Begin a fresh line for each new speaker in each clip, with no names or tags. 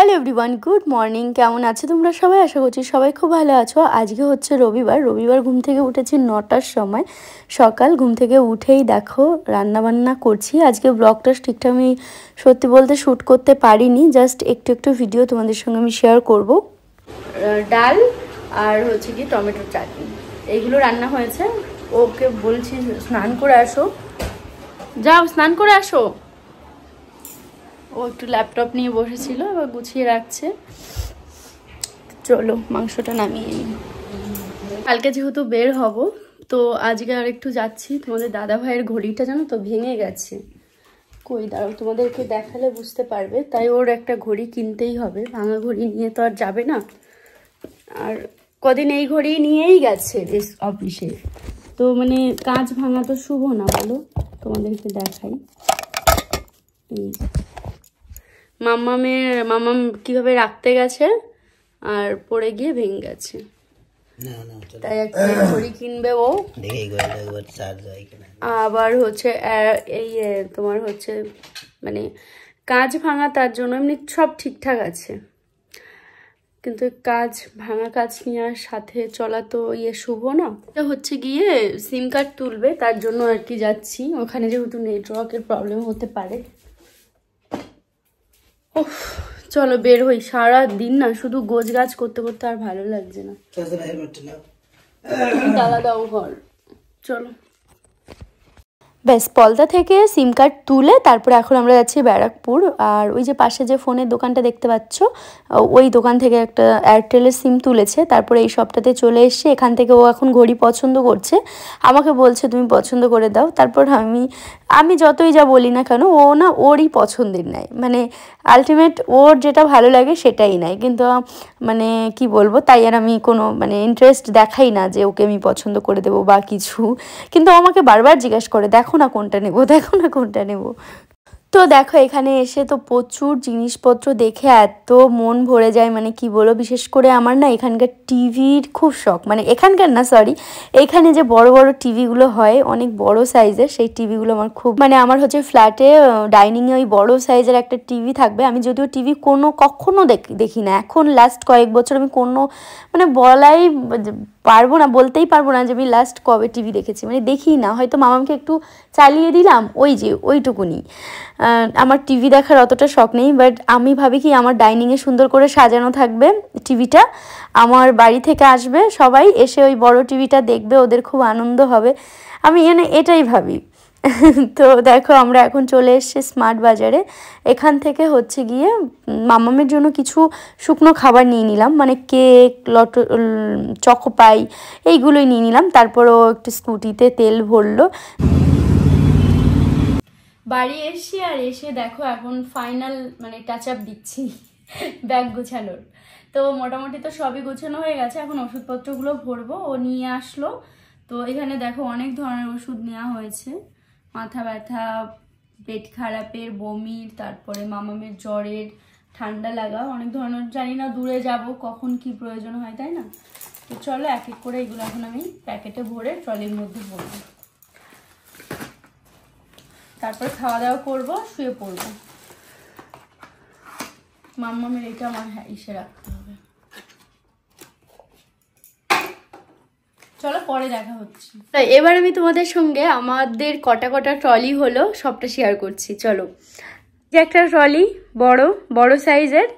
Hello everyone, good morning. কেমন আছো তোমরা সবাই? আশা করছি সবাই খুব ভালো আছো। আজকে হচ্ছে রবিবার ঘুম থেকে উঠেছি 9টার সময় সকাল। ঘুম থেকে উঠেই দেখো রান্নাবান্না করছি। আজকে ব্লগটা ঠিকঠাক আমি সত্যি বলতে শ্যুট করতে পারিনি, জাস্ট একটু ভিডিও তোমাদের সঙ্গে আমি শেয়ার করব। ডাল আর হচ্ছে কি টমেটোর চাটনি, এইগুলো রান্না হয়েছে। ওকে বলছি স্নান করে আসো, যাও স্নান করে আসো। ও একটু ল্যাপটপ নিয়ে বসেছিল, এবার গুছিয়ে রাখছে। চলো মাংসটা নামিয়ে নিই। কালকে যেহেতু বের হব, তো আজকে আর একটু যাচ্ছি। তোমাদের দাদা ভাইয়ের ঘড়িটা জানো তো ভেঙে গেছে। কই দাঁড়াও, তোমাদেরকে দেখালে বুঝতে পারবে। তাই ওর একটা ঘড়ি কিনতেই হবে, ভাঙা ঘড়ি নিয়ে তো আর যাবে না। আর কদিন এই ঘড়ি নিয়েই গেছে অফিসে, তো মানে কাজ ভাঙা তো শুভ না, বলো। তোমাদেরকে দেখাই। এই মাম্মাম কিভাবে রাখতে গেছে আর পড়ে গিয়ে ভেঙে গেছে। তাই একটা ঘড়ি কিনবে ও। আবার হচ্ছে এই তোমার হচ্ছে মানে কাজ ভাঙা, তার জন্য এমনি সব ঠিকঠাক আছে, কিন্তু কাজ ভাঙা কাজ নেওয়ার সাথে চলা তো শুভ না। এটা হচ্ছে গিয়ে সিম কার্ড তুলবে, তার জন্য আর কি যাচ্ছি। ওখানে যেহেতু নেটওয়ার্কের প্রবলেম হতে পারে। ওহ চলো বের হই। সারা দিন না শুধু গোছ গাছ করতে করতে আর ভালো লাগছে না। তালা দাও ঘর, চলো। ব্যাস পলতা থেকে সিম কার্ড তুলে তারপরে এখন আমরা যাচ্ছি ব্যারাকপুর। আর ওই যে পাশে যে ফোনের দোকানটা দেখতে পাচ্ছ, ওই দোকান থেকে একটা এয়ারটেলের সিম তুলেছে। তারপরে এই শপটাতে চলে এসে এখান থেকে ও এখন ঘড়ি পছন্দ করছে, আমাকে বলছে তুমি পছন্দ করে দাও। তারপর আমি যতই যা বলি না কেন, ও না ওরই পছন্দের নেয়, মানে আলটিমেট ওর যেটা ভালো লাগে সেটাই নেয়। কিন্তু মানে কি বলবো, তাই আর আমি কোনো মানে ইন্টারেস্ট দেখাই না যে ওকে আমি পছন্দ করে দেবো বা কিছু। কিন্তু আমাকে বারবার জিজ্ঞাসা করে দেখো না কোনটা নেবো। তো দেখো এখানে এসে তো প্রচুর জিনিসপত্র দেখে এত মন ভরে যায়, মানে কি বলো। বিশেষ করে আমার না এখানকার টিভির খুব শখ, মানে এখানকার না সরি, এখানে যে বড় বড় টিভিগুলো হয় অনেক বড় সাইজের, সেই টিভিগুলো আমার খুব, মানে আমার হচ্ছে ফ্ল্যাটে ডাইনিংয়ে ওই বড় সাইজের একটা টিভি থাকবে। আমি যদিও টিভি কখনো দেখি না, এখন লাস্ট কয়েক বছর আমি মানে বলতেই পারবো না যে আমি লাস্ট কবে টিভি দেখেছি, মানে দেখি না। হয়তো মামাকে একটু চালিয়ে দিলাম, ওইটুকুনি। আমার টিভি দেখার অতটা শখ নেই, বাট আমি ভাবি কি আমার ডাইনিংয়ে সুন্দর করে সাজানো থাকবে টিভিটা, আমার বাড়ি থেকে আসবে সবাই, এসে ওই বড় টিভিটা দেখবে, ওদের খুব আনন্দ হবে। আমি এটাই ভাবি। তো দেখো আমরা এখন চলে এসেছি স্মার্ট বাজারে। এখান থেকে হচ্ছে গিয়ে মামামের জন্য কিছু শুকনো খাবার নিয়ে নিলাম, মানে কেক, চকোপাই এইগুলোই নিয়ে নিলাম। তারপরও একটু স্কুটিতে তেল ভরলো। বাড়ি এসে দেখো এখন ফাইনাল মানে টাচ আপ দিচ্ছি ব্যাগ গোছানোর। তো মোটামুটি তো সবই গোছানো হয়ে গেছে, এখন ওষুধপত্রগুলো ভরবো। ও নিয়ে আসলো। তো এখানে দেখো অনেক ধরনের ওষুধ নেওয়া হয়েছে, মাথা ব্যথা, পেট খারাপের, বমির, তারপরে মামামের জ্বরের, ঠান্ডা লাগা, অনেক ধরনের। জানি না দূরে যাব কখন কি প্রয়োজন হয়, তাই না? তো চলো এক এক করে এগুলো এখন আমি প্যাকেটে ভরে ট্রলির মধ্যে ভরবো। তারপর খাওয়া দাওয়া করবো, শুয়ে পড়বো। মাম্মামের এটা আমার ইসে রাখতে হবে। চলো পরে দেখা হচ্ছে। এবার আমি তোমাদের সঙ্গে আমাদের কটা ট্রলি হলো সবটা শেয়ার করছি। চলো, যে একটা ট্রলি বড় সাইজের,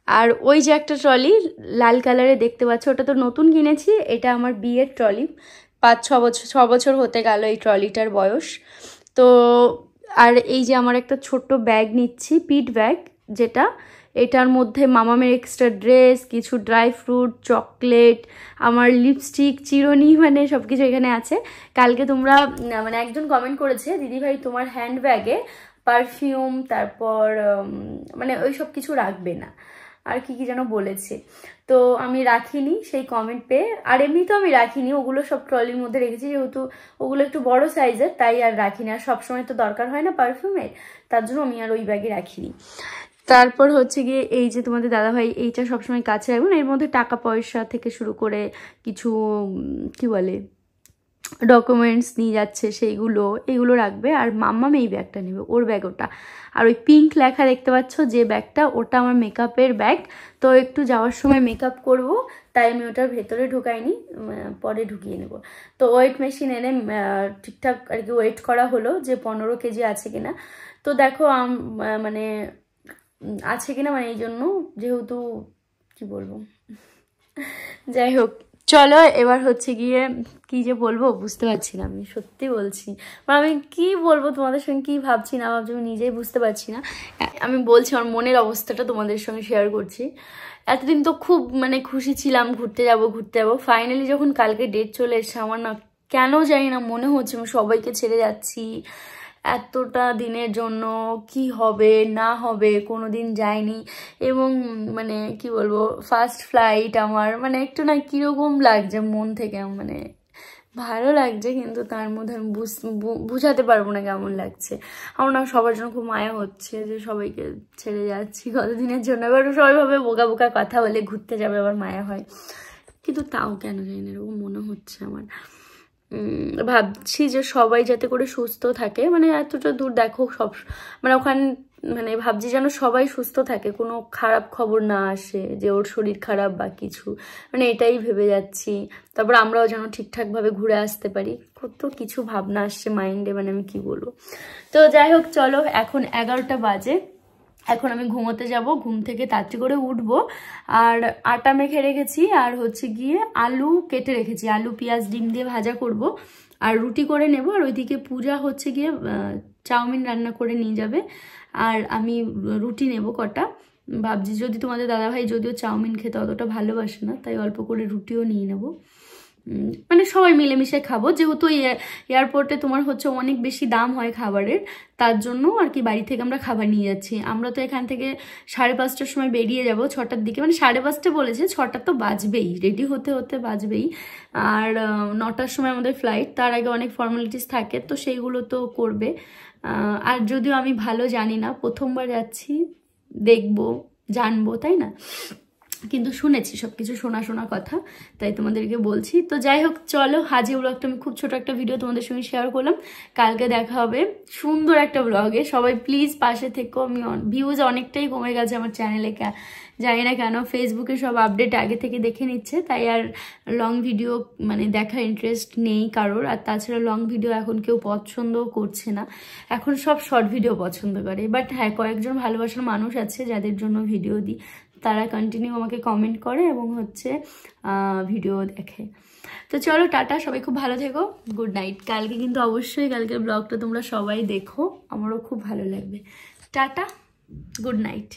আর ওই যে একটা ট্রলি লাল কালারে দেখতে পাচ্ছ, ওটা তো নতুন কিনেছি। এটা আমার বিয়ের ট্রলি, 5-6 বছর হতে গেল এই ট্রলিটার বয়স। তো আর এই যে আমার একটা ছোট্ট ব্যাগ নিচ্ছি, পিট ব্যাগ, যেটা এটার মধ্যে মামামের এক্সট্রা ড্রেস, কিছু ড্রাই ফ্রুট, চকলেট, আমার লিপস্টিক, চিরুনি, মানে সব কিছু এখানে আছে। কালকে তোমরা মানে একজন কমেন্ট করেছে, দিদিভাই তোমার হ্যান্ড ব্যাগে পারফিউম, তারপর মানে ওই সব কিছু রাখবে না, আর কি যেন বলেছে। তো আমি রাখিনি সেই কমেন্ট পেয়ে। আর এমনি তো আমি রাখিনি, ওগুলো সব ট্রলির মধ্যে রেখেছি, যেহেতু ওগুলো একটু বড় সাইজের, তাই আর রাখিনি। আর সবসময় তো দরকার হয় না পারফিউমের, তার জন্য আমি আর ওই ব্যাগে রাখিনি। তারপর হচ্ছে গিয়ে এই যে তোমাদের দাদাভাই এইটা সবসময় কাছে রাখবেন, এর মধ্যে টাকা পয়সা থেকে শুরু করে কিছু কি বলে ডকুমেন্টস নিয়ে যাচ্ছে এগুলো রাখবে। আর মাম্মাম এই ব্যাগটা নেবে, ওর ব্যাগ ওটা। আর ওই পিঙ্ক লেখা দেখতে পাচ্ছ যে ব্যাগটা, ওটা আমার মেকআপের ব্যাগ। তো একটু যাওয়ার সময় মেকআপ করব, তাই আমি ওটার ভেতরে ঢুকাইনি, পরে ঢুকিয়ে নেব। তো ওয়েট মেশিন এনে ঠিকঠাক আর কি ওয়েট করা হলো যে 15 কেজি আছে কিনা। তো দেখো মানে আছে কিনা, মানে এই জন্য, যেহেতু কি বলবো, যাই হোক চলো এবার হচ্ছে গিয়ে কি যে বলবো বুঝতে পারছি না, আমি সত্যি বলছি, মানে আমি কি বলবো তোমাদের সঙ্গে, কি ভাবছি না ভাবছি আমি নিজেই বুঝতে পারছি না। আমি বলছি আমার মনের অবস্থাটা তোমাদের সঙ্গে শেয়ার করছি। এতদিন তো খুব মানে খুশি ছিলাম, ঘুরতে যাবো, ফাইনালি যখন কালকে ডেট চলে এসছে, আমার না কেন জানি না মনে হচ্ছে আমি সবাইকে ছেড়ে যাচ্ছি এতটা দিনের জন্য, কি হবে না হবে কোনোদিন যাইনি, এবং মানে কি বলবো ফার্স্ট ফ্লাইট আমার, মানে একটু না কিরকম লাগছে মন থেকে, মানে ভালো লাগছে কিন্তু তার মধ্যে আমি বুঝাতে পারবো না কেমন লাগছে। আমার না সবার জন্য খুব মায়া হচ্ছে যে সবাইকে ছেড়ে যাচ্ছি কতদিনের জন্য। এবার সবাই ভাবে বোকা বোকা কথা বলে ঘুরতে যাবে, আবার মায়া হয়, কিন্তু তাও কেন জানি না এরকম মনে হচ্ছে আমার। ভাবছি যে সবাই যাতে করে সুস্থ থাকে, মানে এতটা দূর দেখো সব, মানে ওখানে মানে ভাবছি যেন সবাই সুস্থ থাকে, কোনো খারাপ খবর না আসে যে ওর শরীর খারাপ বা কিছু, মানে এটাই ভেবে যাচ্ছি। তারপর আমরাও যেন ঠিকঠাকভাবে ঘুরে আসতে পারি, কত কিছু ভাবনা আসছে মাইন্ডে, মানে আমি কি বলবো। তো যাই হোক চলো, এখন 11টা বাজে, এখন আমি ঘুমোতে যাব, ঘুম থেকে তাড়াতাড়ি করে উঠবো। আর আটা মেখে রেখেছি, আর হচ্ছে গিয়ে আলু কেটে রেখেছি, আলু পেঁয়াজ ডিম দিয়ে ভাজা করব, আর রুটি করে নেব। আর ওইদিকে পূজা হচ্ছে গিয়ে চাউমিন রান্না করে নিয়ে যাবে, আর আমি রুটি নেব কটা। ভাবছি যদি তোমাদের দাদাভাই যদিও চাউমিন খেতে অতটা ভালোবাসে না, তাই অল্প করে রুটিও নিয়ে নেব, মানে সবাই মিলেমিশে খাবো, যেহেতু এয়ারপোর্টে তোমার হচ্ছে অনেক বেশি দাম হয় খাবারের, তার জন্য আর কি বাড়ি থেকে আমরা খাবার নিয়ে যাচ্ছি। আমরা তো এখান থেকে 5:30টার সময় বেরিয়ে যাব, 6টার দিকে, মানে 5:30 বলেছে, 6টা তো বাজবেই, রেডি হতে হতে বাজবেই। আর 9টার সময় আমাদের ফ্লাইট, তার আগে অনেক ফর্মালিটিস থাকে, তো সেইগুলো তো করবে। আর যদিও আমি ভালো জানি না, প্রথমবার যাচ্ছি, দেখবো জানবো, তাই না, কিন্তু শুনেছি সবকিছু, শোনা কথা, তাই তোমাদেরকে বলছি। তো যাই হোক চলো, আজকে ব্লগটা আমি খুব ছোট একটা ভিডিও তোমাদের সঙ্গে শেয়ার করলাম, কালকে দেখা হবে সুন্দর একটা ব্লগে। সবাই প্লিজ পাশে থেকো। আমি ভিউজ অনেকটাই কমে গেছে আমার চ্যানেলে, জানি না কেন, ফেসবুকে সব আপডেট আগে থেকে দেখে নিচ্ছে, তাই আর লং ভিডিও মানে দেখার ইন্টারেস্ট নেই কারোর। আর তাছাড়া লং ভিডিও এখন কেউ পছন্দও করছে না, এখন সব শর্ট ভিডিও পছন্দ করে। বাট হ্যাঁ, কয়েকজন ভালোবাসার মানুষ আছে যাদের জন্য ভিডিও দিই, তারা কন্টিনিউ আমাকে কমেন্ট করে এবং হচ্ছে ভিডিও দেখে। তো চলো টাটা, সবাই খুব ভালো থেকো, গুড নাইট। কালকে কিন্তু অবশ্যই কালকের ব্লগটা তোমরা সবাই দেখো, আমারও খুব ভালো লাগবে। Tata, good night.